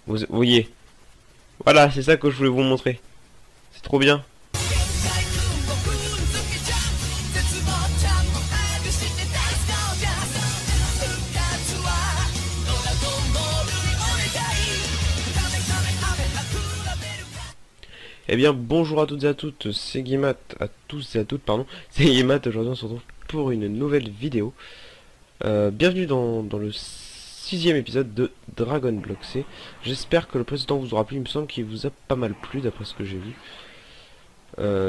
Vous voyez. Voilà, c'est ça que je voulais vous montrer. C'est trop bien. Eh bien, bonjour à toutes et à toutes, c'est Guimat, à tous et à toutes, pardon. C'est Guimat, aujourd'hui on se retrouve pour une nouvelle vidéo. Bienvenue dans le 6e épisode de Dragon Block C. J'espère que le précédent vous aura plu, il me semble qu'il vous a pas mal plu d'après ce que j'ai vu.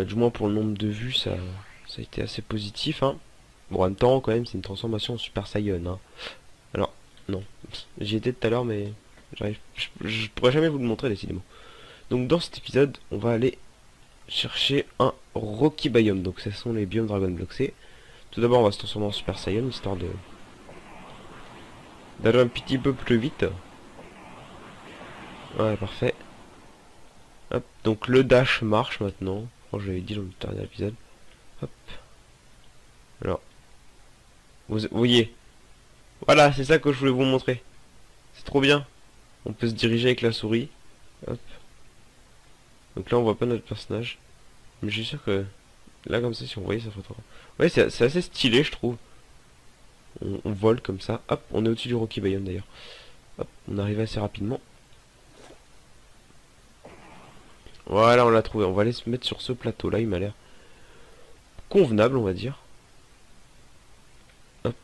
Du moins pour le nombre de vues, ça a été assez positif, hein. Bon, en même temps, quand même, c'est une transformation en Super Saiyan, hein. Alors, non, j'y étais tout à l'heure, mais je pourrais jamais vous le montrer, décidément. Donc dans cet épisode, on va aller chercher un Rocky Biome. Donc ce sont les biomes Dragon Block C. Tout d'abord, on va se transformer en Super Saiyan, histoire d'aller un petit peu plus vite. Ouais, parfait. Hop, donc le dash marche maintenant. Oh, je l'avais dit dans le dernier épisode. Hop. Alors, vous voyez. Voilà, c'est ça que je voulais vous montrer. C'est trop bien. On peut se diriger avec la souris. Hop. Donc là on voit pas notre personnage. Mais je suis sûr que là comme ça si on voyait ça ferait trop. Ouais, c'est assez stylé je trouve. On vole comme ça. Hop, on est au-dessus du Rocky Biome d'ailleurs. Hop, on arrive assez rapidement. Voilà, on l'a trouvé. On va aller se mettre sur ce plateau là, il m'a l'air convenable on va dire. Hop.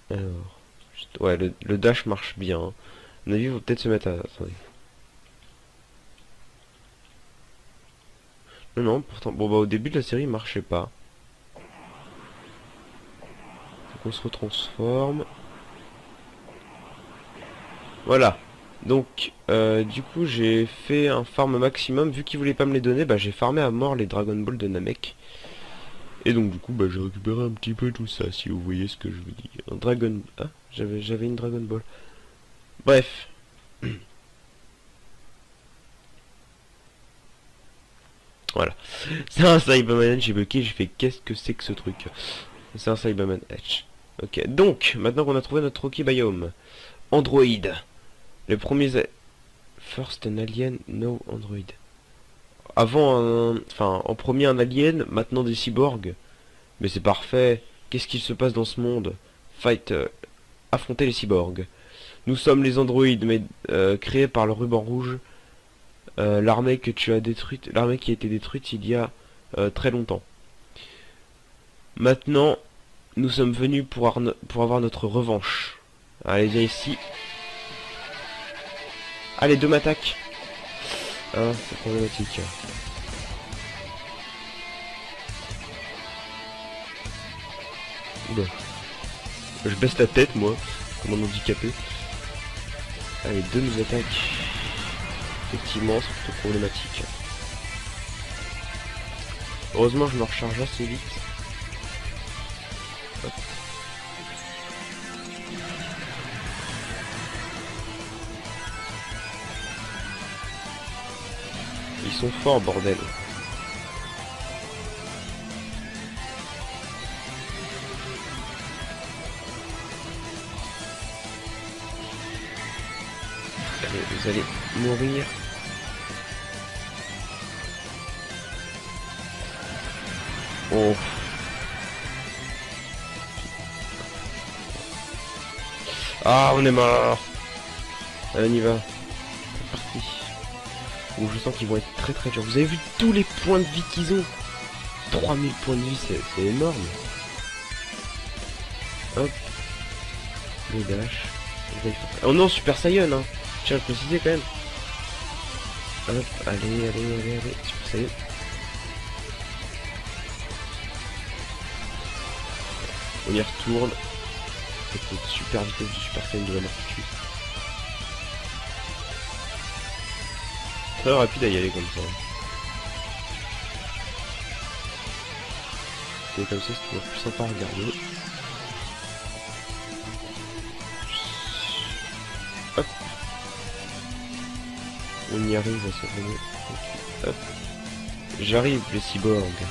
Alors. Ouais, le dash marche bien. À mon avis, il faut peut-être se mettre à. Attendez. Non, pourtant. Bon, bah, au début de la série, il marchait pas. Donc, on se retransforme. Voilà. Donc, du coup, j'ai fait un farm maximum. Vu qu'il voulait pas me les donner, bah, j'ai farmé à mort les Dragon Ball de Namek. Et donc, du coup, bah, j'ai récupéré un petit peu tout ça, si vous voyez ce que je vous dis. Un Dragon. Ah, j'avais une Dragon Ball. Bref. Voilà. C'est un Cyberman, j'ai bloqué, j'ai fait qu'est-ce que c'est que ce truc. C'est un Cyberman H. Ok, donc, maintenant qu'on a trouvé notre Rocky Biome. Android. Le premier... First an alien, no android. Avant un... Enfin, en premier un alien, maintenant des cyborgs. Mais c'est parfait. Qu'est-ce qu'il se passe dans ce monde? Fight... affronter les cyborgs. Nous sommes les androïdes, mais créés par le ruban rouge. L'armée que tu as détruite, l'armée qui a été détruite il y a très longtemps. Maintenant, nous sommes venus pour avoir notre revanche. Allez, viens ici. Allez, deux m'attaquent. Ah, c'est problématique. Oula. Je baisse la tête, moi, comme un handicapé. Allez, deux nous attaquent. Effectivement, c'est plutôt problématique. Heureusement, je me recharge assez vite. Hop. Ils sont forts, bordel. Allez, vous allez mourir. Oh. Ah, on est mort. Allez, on y va. C'est parti. Oh, je sens qu'ils vont être très très durs. Vous avez vu tous les points de vie qu'ils ont? 3000 points de vie, c'est énorme. Hop. Le dash. Oh non, Super Saiyan, hein. Tiens, je précisais quand même. Hop, allez. Super Saiyan. On y retourne. Avec une super vitesse du Super Saiyan de la mort tout de suite. Très rapide à y aller comme ça. Et comme ça, c'est toujours plus sympa à regarder. Hop. On y arrive à se revenir. Hop. J'arrive, les cyborgs.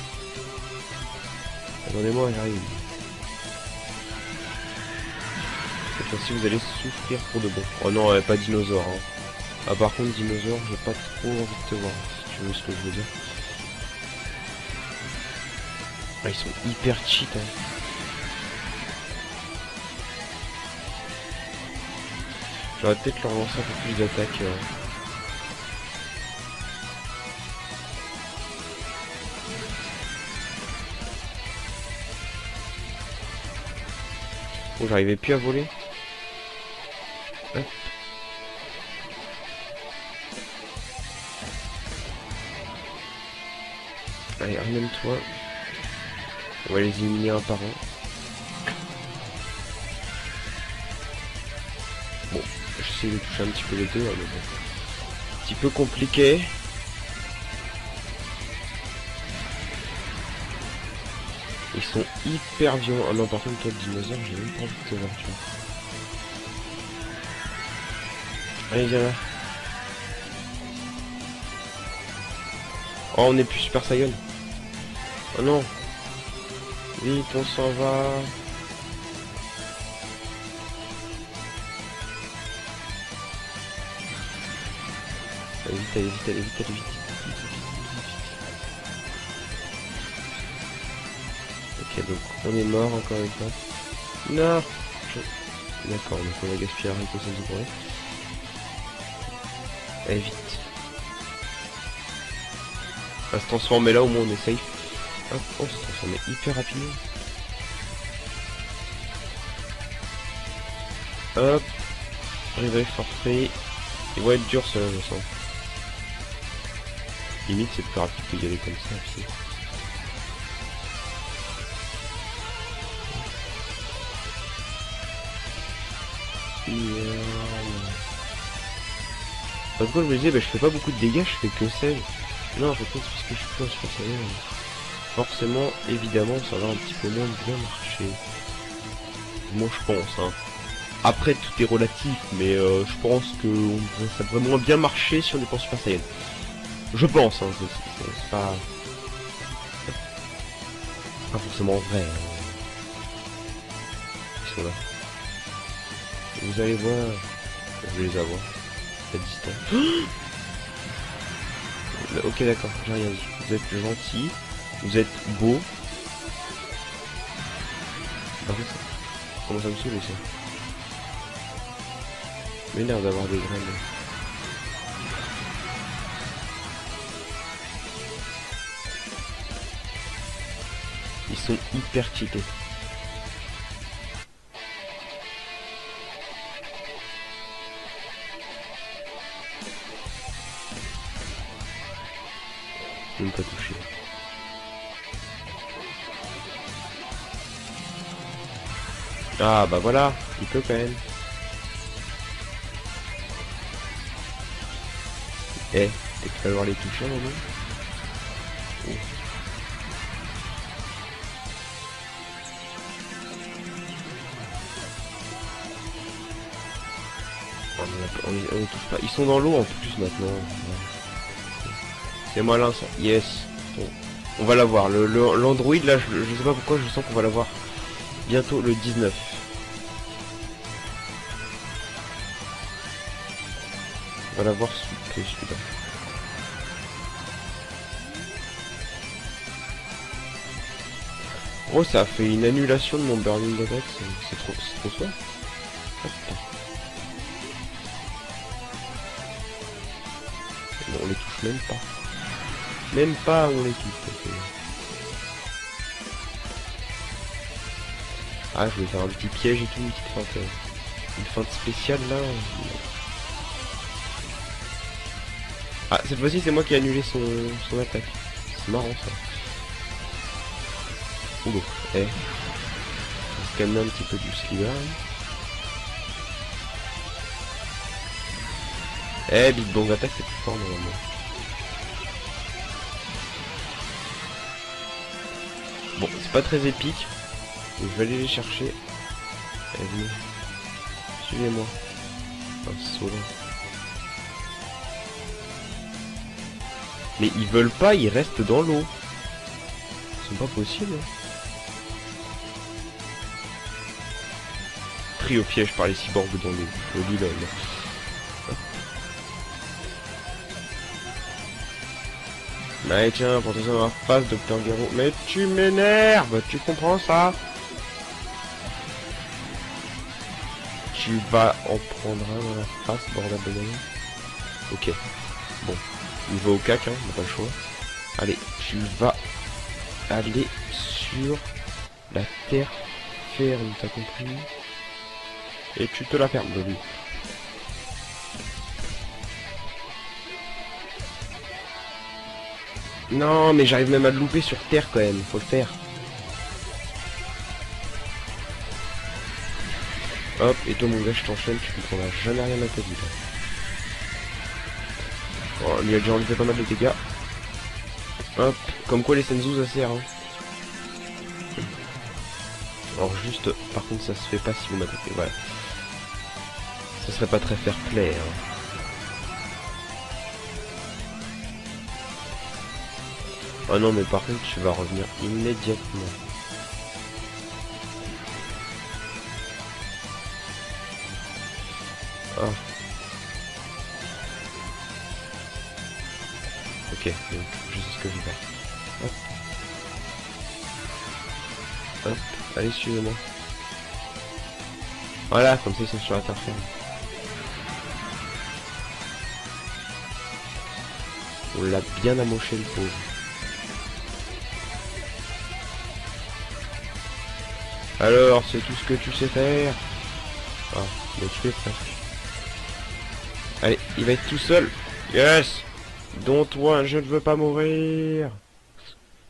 Attendez-moi, j'arrive. Cette fois-ci vous allez souffrir pour de bon. Oh non, pas dinosaure. Hein. Ah par contre dinosaure, j'ai pas trop envie de te voir, si tu veux ce que je veux dire. Ah, ils sont hyper cheat. Hein. J'aurais peut-être leur lancer un peu plus d'attaque. Oh, j'arrivais plus à voler. Hop. Allez, ramène-toi. On va les éliminer un par un. Bon, j'essaie de toucher un petit peu les deux, hein, mais bon. Un petit peu compliqué. Ils sont hyper violents. Ah non, par contre, toi, le dinosaure, j'ai même pas envie de te voir, tu vois. Allez, viens là. Oh, on est plus Super Saiyan. Oh non. Vite, on s'en va. Allez vite, allez vite, allez vite, allez vite. Ok, donc on est mort encore une fois. Non. D'accord, donc on va gaspiller un haricot sans décorer. Allez vite. On va se transformer là, au moins on est safe. Hop, on se transforme hyper rapidement. Hop. Réveil forfait. Il va être dur cela, je sens. Limite c'est plus rapide que d'y aller comme ça aussi. Parce que je me disais, bah, je fais pas beaucoup de dégâts, je fais que 16. Non, en fait, c'est parce que je suis pas sur ça. Forcément, évidemment, ça va un petit peu moins bien marcher. Moi, je pense. Hein. Après, tout est relatif, mais je pense que ça devrait moins bien marcher si on est pas Super Saiyan. Je pense, hein, c'est pas forcément vrai. Hein. Ils sont là. Vous allez voir, je vais les avoir. À distance. Ok, d'accord, j'ai rien dit. Vous êtes gentil, vous êtes beau. Par contre, comment ça me saoule ça? Mais l'air d'avoir des graines. Ils sont hyper cheatés. Je ne peux pas toucher. Ah bah voilà, il peut quand même. Eh, tu peux avoir les toucher maintenant. Oh. On les touche pas. Ils sont dans l'eau en plus maintenant. C'est malin ça. Yes. Bon. On va l'avoir. L'Android là, je sais pas pourquoi, je sens qu'on va l'avoir bientôt le 19. On va l'avoir sous celui-là. Oh, ça a fait une annulation de mon Burning Attack. C'est trop soif. Bon, on les touche même pas. Même pas, on les touche. Ah, je vais faire un petit piège et tout, une feinte spéciale là. Ah, cette fois-ci, c'est moi qui ai annulé son attaque. C'est marrant ça. Oula, on va se calmer un petit peu du sliver. Big Bang attaque, c'est plus fort normalement. Bon, c'est pas très épique. Donc je vais aller les chercher. Allez, venez. Suivez-moi. Un solo. Mais ils veulent pas, ils restent dans l'eau. C'est pas possible. pris au piège par les cyborgs dans le Lilol. Allez tiens, pour te dans la face, Docteur Gero. Mais tu m'énerves, tu comprends ça? Tu vas en prendre un dans la face, bordel de gamin. Ok. Bon. Il va au cac, hein, on n'a pas le choix. Allez, tu vas aller sur la terre ferme, t'as compris? Et tu te la fermes de lui. Non, mais j'arrive même à le louper sur terre quand même, faut le faire. Hop, et toi mon gars, je t'enchaîne, tu comprendras jamais rien à ta vie là. Oh, lui a déjà enlevé pas mal de dégâts. Hop, comme quoi les Senzu ça sert, hein. Alors juste, par contre ça se fait pas si vous m'attaquez, voilà. Ça serait pas très fair play, hein. Oh non mais par contre tu vas revenir immédiatement. Ah. Ok, donc je sais ce que je vais faire. Hop. Hop, allez suivez-moi. Voilà, comme ça ils sont sur la terre ferme. On l'a bien amoché le pauvre. Alors, c'est tout ce que tu sais faire. Ah, mais tu es presque. Allez, il va être tout seul. Yes. Dont toi, je ne veux pas mourir.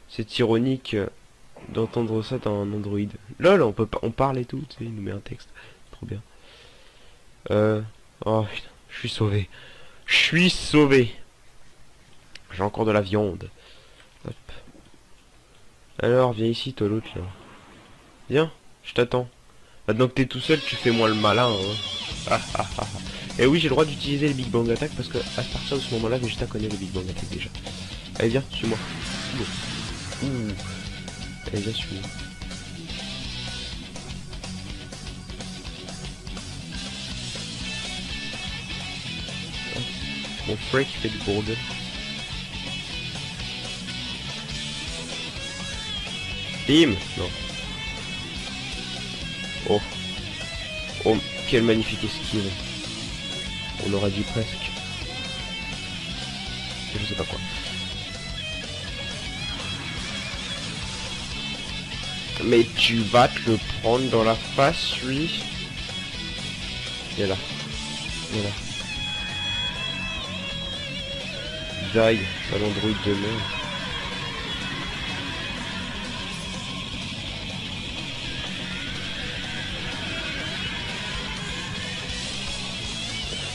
C'est ironique d'entendre ça dans un Android. Lol, on peut pas, on parle et tout, tu sais, il nous met un texte. Trop bien. Oh putain, je suis sauvé. Je suis sauvé. J'ai encore de la viande. Hop. Alors, viens ici, toi l'autre là. Viens, je t'attends. Maintenant que t'es tout seul, tu fais moins le malin. Hein. Et oui, j'ai le droit d'utiliser les Big Bang Attack parce que à partir de ce moment-là, Vegeta connaît les Big Bang Attack déjà. Allez, viens, suis-moi. Ouh. Allez, viens, suis-moi. Mon frère qui fait du bordel. Bim. Non. Oh. Oh, quel magnifique esquive. On aurait dit presque. Je sais pas quoi. Mais tu vas te le prendre dans la face, lui. Viens là. Viens là. Jaille, à l'android de merde.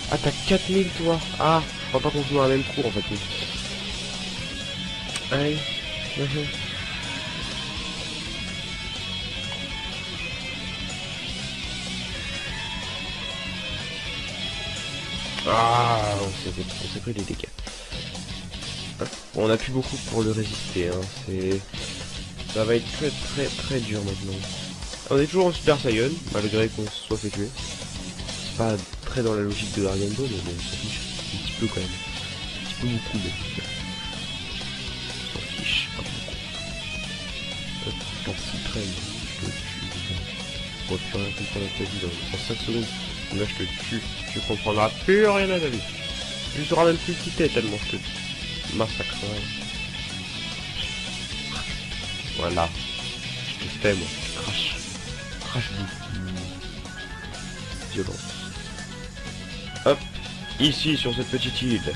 Ah, t'as 4000 toi. Ah, je crois pas qu'on joue dans la même cour en fait. Allez. Ah, on s'est pris des dégâts. Bon, on a plus beaucoup pour le résister, hein. Ça va être très dur maintenant. On est toujours en Super Saiyan, malgré qu'on se soit fait tuer. C'est pas très dans la logique de Dragon Ball, mais on s'en fiche un petit peu quand même. Un petit peu beaucoup même. On s'en fiche pas beaucoup. Hop, quand s'y traîne, je te tue. Bon, tu peux rien comprendre à ta vie dans 5 secondes. Là je te tue, tu comprendras plus rien à ta vie. Tu sauras même plus qui t'es tellement je te massacrerai. Voilà. Je te fais moi, je crache. Crache bout. Violence. Hop, ici sur cette petite île.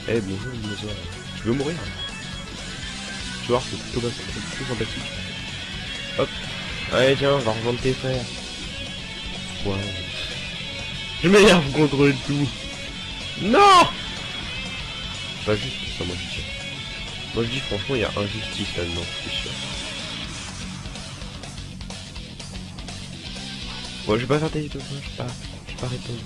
Eh bonjour dinosaure. Tu veux mourir? Tu vois, c'est Thomas, c'est tout sympathique. Hop. Allez tiens, va rejoindre tes frères. Ouais. Je m'énerve contre tout. Non. Pas juste ça, moi je dis. Moi je dis franchement il y a injustice là-dedans, je suis sûr. Bon je vais pas faire tes vidéos, je vais pas répondre.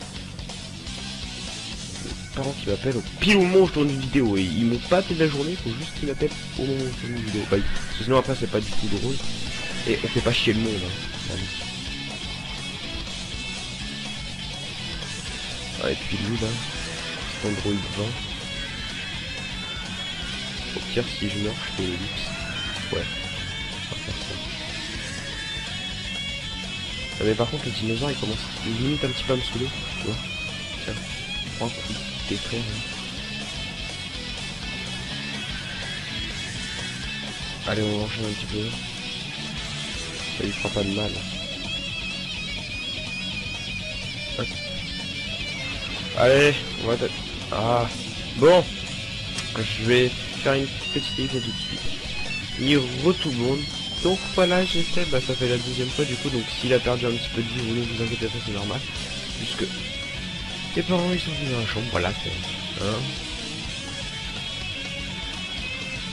Les parents qui m'appellent au pile au moment où je tourne une vidéo et ils m'ont pas appelé de la journée, il faut juste qu'ils m'appellent au moment où je tourne une vidéo. Bah, parce que sinon après c'est pas du tout drôle. Et on fait pas chier le monde, hein. Ah, et puis lui là, cet Android 20. Au pire, si je meurs, je fais l'ellipse. Ouais, on va faire ça. Ah, mais par contre, le dinosaure il commence limite un petit peu à me saouler, tu vois. Tiens, prends un coup, t'es frère. Hein. Allez, on enchaîne un petit peu. Ça lui fera pas de mal. Hop. Allez, on va... Ah, bon. Je vais faire une petite liste tout de suite. Re tout le monde. Donc voilà, j'ai fait, bah ça fait la 12e fois du coup, donc s'il a perdu un petit peu de vie, ne vous inquiétez pas, c'est normal. Puisque tes parents ils sont venus dans la chambre, voilà, c'est... Hein,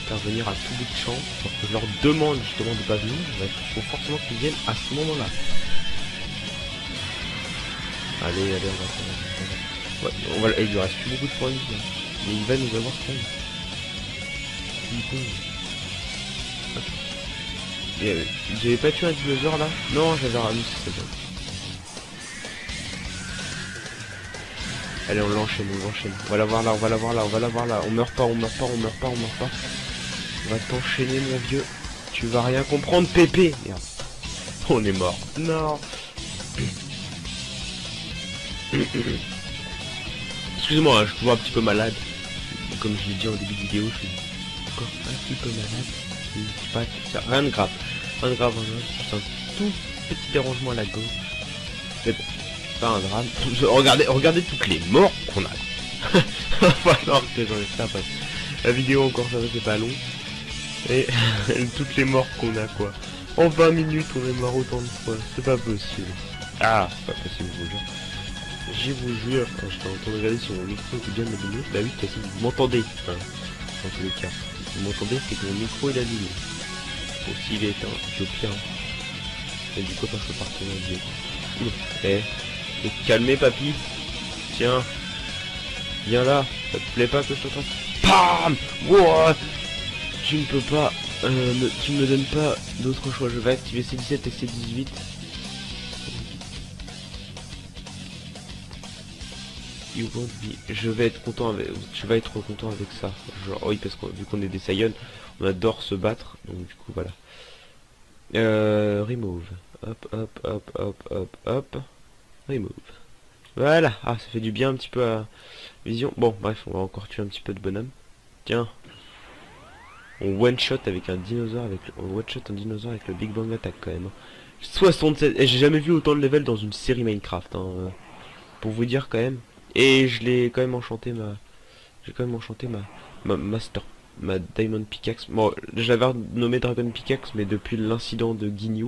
intervenir à tout bout de champ, alors que je leur demande justement de pas venir, il faut forcément qu'ils viennent à ce moment-là. Allez, allez, on va faire... Ouais, on va... Et il lui reste plus beaucoup de points de vie, hein. Mais il va nous avoir quand même. J'avais pas tué un dinosaure là? Non, j'avais ramené c'est bon. Allez, on l'enchaîne, on l'enchaîne. On va l'avoir là, on va l'avoir là, on va l'avoir là. On meurt pas, on meurt pas, on meurt pas, on meurt pas. On va t'enchaîner mon vieux. Tu vas rien comprendre, Pépé. Merde. On est mort. Non. Excusez-moi, je suis toujours un petit peu malade. Comme je l'ai dit en début de vidéo, je suis encore un petit peu malade. C'est pas rien de grave. Rien de grave, juste un tout petit dérangement à la gauche. Mais bon, c'est pas un drame. Regardez toutes les morts qu'on a. Voilà, ça après. La vidéo encore, ça va, c'est pas long. Et toutes les morts qu'on a quoi. En 20 minutes, on est mort autant de fois. C'est pas possible. Ah, c'est pas possible, je vous jure. Je vous jure, quand j'étais en train de regarder sur mon micro, vous bien m'allumer. Bah oui, si vous m'entendez. Hein, dans tous les cas. Vous m'entendez, c'est que mon micro est allumé. Bon, s'il est éteint, je au pire. Et du coup, quand je peux partir dans le jeu. Eh, calmez, papy. Tiens. Viens là. Ça te plaît pas que je t'entende? PAM! Wow! Tu ne peux pas. Tu ne me donnes pas d'autre choix. Je vais activer C17 et C18. Je vais être content avec. Tu vas être content avec ça. Genre, oui, parce que vu qu'on est des Saiyans, on adore se battre. Donc du coup voilà. Remove. Hop, hop, hop, hop, hop, hop. Remove. Voilà. Ah, ça fait du bien un petit peu à vision. Bon, bref, on va encore tuer un petit peu de bonhomme. Tiens. On one shot avec un dinosaure avec le Big Bang Attack quand même. 67. Et j'ai jamais vu autant de level dans une série Minecraft. Hein, pour vous dire quand même. Et je l'ai quand même enchanté j'ai quand même enchanté ma master, ma Diamond Pickaxe. Bon, je l'avais nommé Dragon Pickaxe, mais depuis l'incident de Ginyu,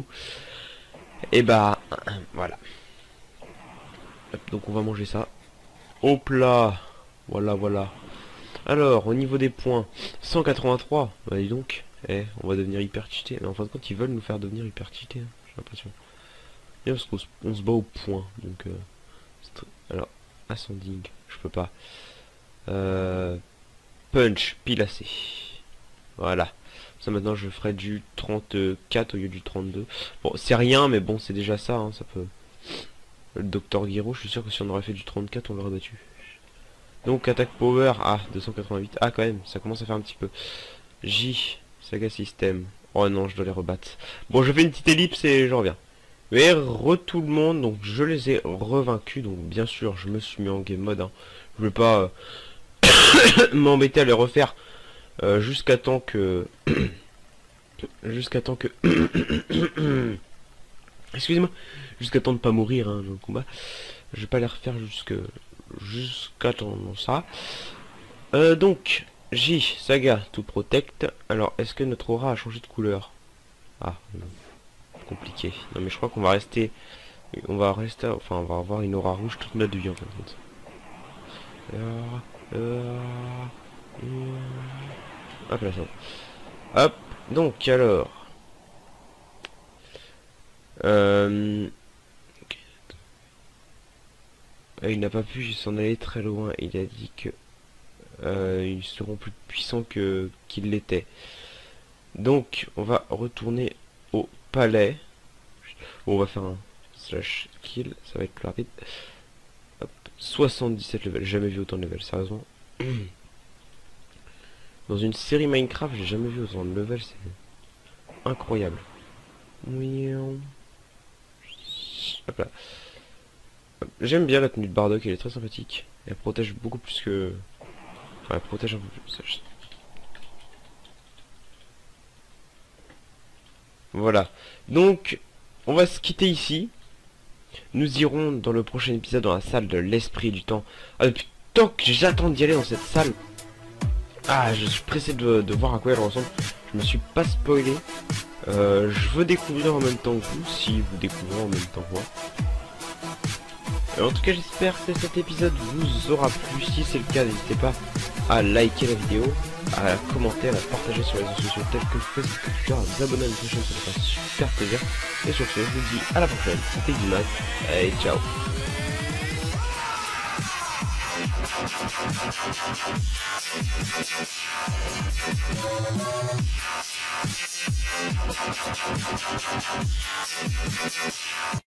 et bah voilà. Hop, donc on va manger ça. Hop là, voilà, voilà. Alors au niveau des points, 183. Bah dis donc, on va devenir hyper cheaté. Mais en fin de compte, ils veulent nous faire devenir hyper cheaté. Hein, j'ai l'impression. Bien parce qu'on se bat au point, donc. Alors, ascending, je peux pas. Punch, pilacé. Voilà. Ça maintenant je ferai du 34 au lieu du 32. Bon, c'est rien, mais bon, c'est déjà ça, hein, ça peut. Le Dr Giro, je suis sûr que si on aurait fait du 34, on l'aurait battu. Donc attaque power, 288. Ah quand même, ça commence à faire un petit peu. J, Saga System. Oh non, je dois les rebattre. Bon, je fais une petite ellipse et je reviens. Mais tout le monde, donc je les ai revaincus, donc bien sûr je me suis mis en game mode, hein. Je vais pas m'embêter à les refaire jusqu'à temps que excusez-moi, jusqu'à temps de pas mourir hein, dans le combat. Je vais pas les refaire jusqu'à temps ça. Donc J, Saga, to protect. Alors est-ce que notre aura a changé de couleur? Ah non. Compliqué. Non mais je crois qu'on va rester. On va avoir une aura rouge toute notre vie en fin de compte. Hop là ça. Hop. Donc alors. Il n'a pas pu s'en aller très loin. Il a dit que ils seront plus puissants qu'ils l'étaient. Donc on va retourner au palais. Bon, on va faire un slash kill, ça va être plus rapide. Hop, 77 levels, jamais vu autant de levels, sérieusement. Dans une série Minecraft, j'ai jamais vu autant de levels, c'est incroyable. Hop là. J'aime bien la tenue de Bardock, elle est très sympathique. Elle protège beaucoup plus que... Enfin, elle protège un peu plus. Voilà. Donc, on va se quitter ici. Nous irons dans le prochain épisode dans la salle de l'esprit du temps. Ah, depuis tant que j'attends d'y aller dans cette salle. Ah, je suis pressé de voir à quoi elle ressemble. Je me suis pas spoilé. Je veux découvrir en même temps que vous, si vous découvrez en même temps que moi. En tout cas, j'espère que cet épisode vous aura plu. Si c'est le cas, n'hésitez pas à liker la vidéo, à commenter, à la partager sur les réseaux sociaux tels que Facebook et Twitter, à vous abonner à notre chaîne, ça me fera super plaisir. Et sur ce, je vous dis à la prochaine. C'était Guimat, et ciao.